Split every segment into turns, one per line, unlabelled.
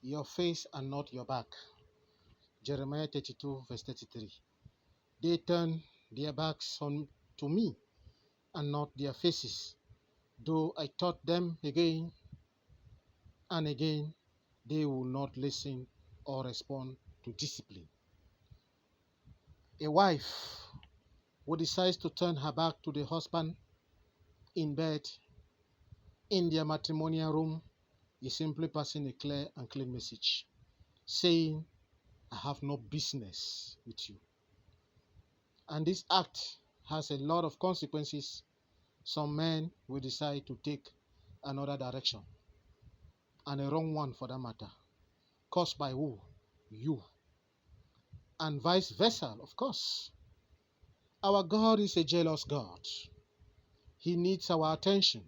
your face and not your back. Jeremiah 32, verse 33. They turn their backs to me and not their faces. Though I taught them again and again, they will not listen or respond to discipline. A wife who decides to turn her back to the husband in bed, in their matrimonial room, is simply passing a clear and clean message, saying, I have no business with you. And this act has a lot of consequences. Some men will decide to take another direction, and a wrong one for that matter, caused by who? You. And vice versa, of course. Our God is a jealous God. He needs our attention.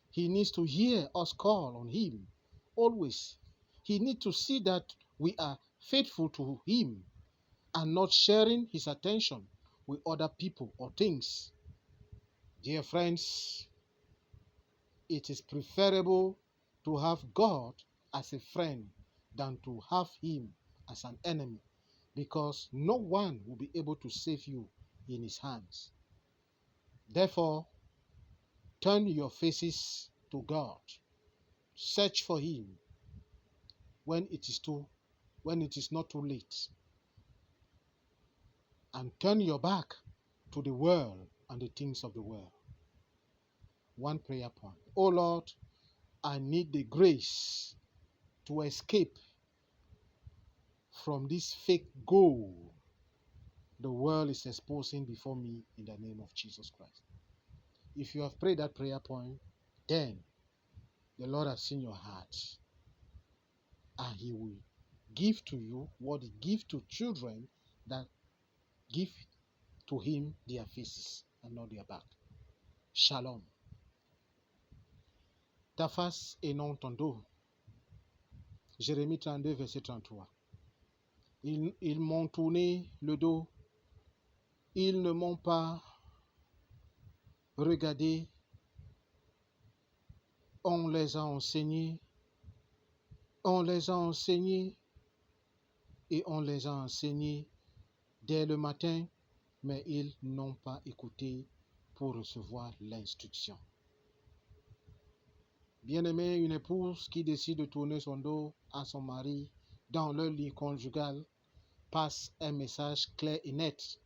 He needs to hear us call on him always. He needs to see that we are faithful to him and not sharing his attention with other people or things. Dear friends, it is preferable to have God as a friend than to have him as an enemy, because no one will be able to save you in his hands. Therefore, turn your faces to God. Search for him when it is not too late. And turn your back to the world and the things of the world. One prayer point. Oh Lord, I need the grace to escape from this fake goal the world is exposing before me in the name of Jesus Christ. If you have prayed that prayer point, then the Lord has seen your heart, and he will give to you what he gives to children that give to him their faces and not their back. Shalom. Ta face et non ton dos. Jérémie 32, verset 33. Ils m'ont tourné le dos. Ils ne m'ont pas regardé. On les a enseignés. On les a enseignés. Et on les a enseignés dès le matin, mais ils n'ont pas écouté pour recevoir l'instruction. Bien-aimé, une épouse qui décide de tourner son dos à son mari dans leur lit conjugal passe un message clair et net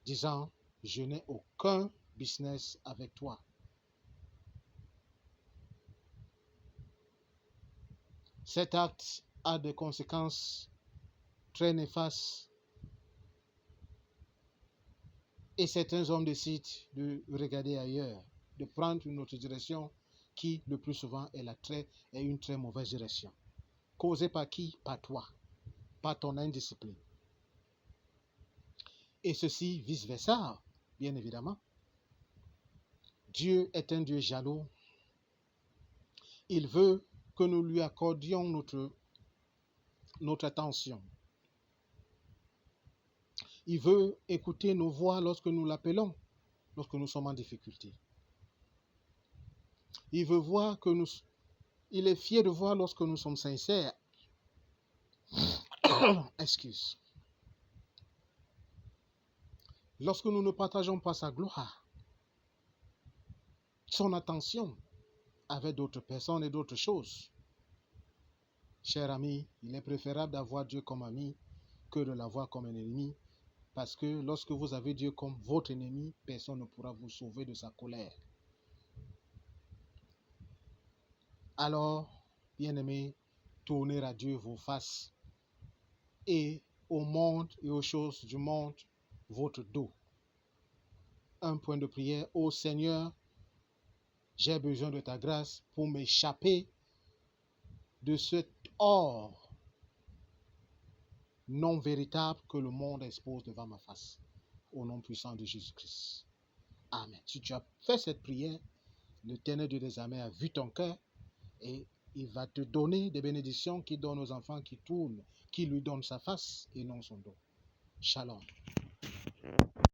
disant « Je n'ai aucun business avec toi ». Cet acte a des conséquences très néfastes et certains hommes décident de regarder ailleurs, de prendre une autre direction qui, le plus souvent, est une très mauvaise direction. Causée par qui? Par toi, par ton indiscipline. Et ceci vice-versa, bien évidemment. Dieu est un Dieu jaloux. Il veut que nous lui accordions notre attention. Il veut écouter nos voix lorsque nous l'appelons, lorsque nous sommes en difficulté. Il est fier de voir lorsque nous sommes sincères. Excuse. Lorsque nous ne partageons pas sa gloire, son attention avec d'autres personnes et d'autres choses. Cher ami, il est préférable d'avoir Dieu comme ami que de l'avoir comme un ennemi, parce que lorsque vous avez Dieu comme votre ennemi, personne ne pourra vous sauver de sa colère. Alors, bien-aimés, tournez à Dieu vos faces et au monde et aux choses du monde votre dos. Un point de prière. Ô Seigneur, j'ai besoin de ta grâce pour m'échapper de cet or non véritable que le monde expose devant ma face. Au nom puissant de Jésus-Christ. Amen. Si tu as fait cette prière, l'Éternel Dieu des armées a vu ton cœur et il va te donner des bénédictions qu'il donne aux enfants qui tournent, qui lui donnent sa face et non son dos. Shalom.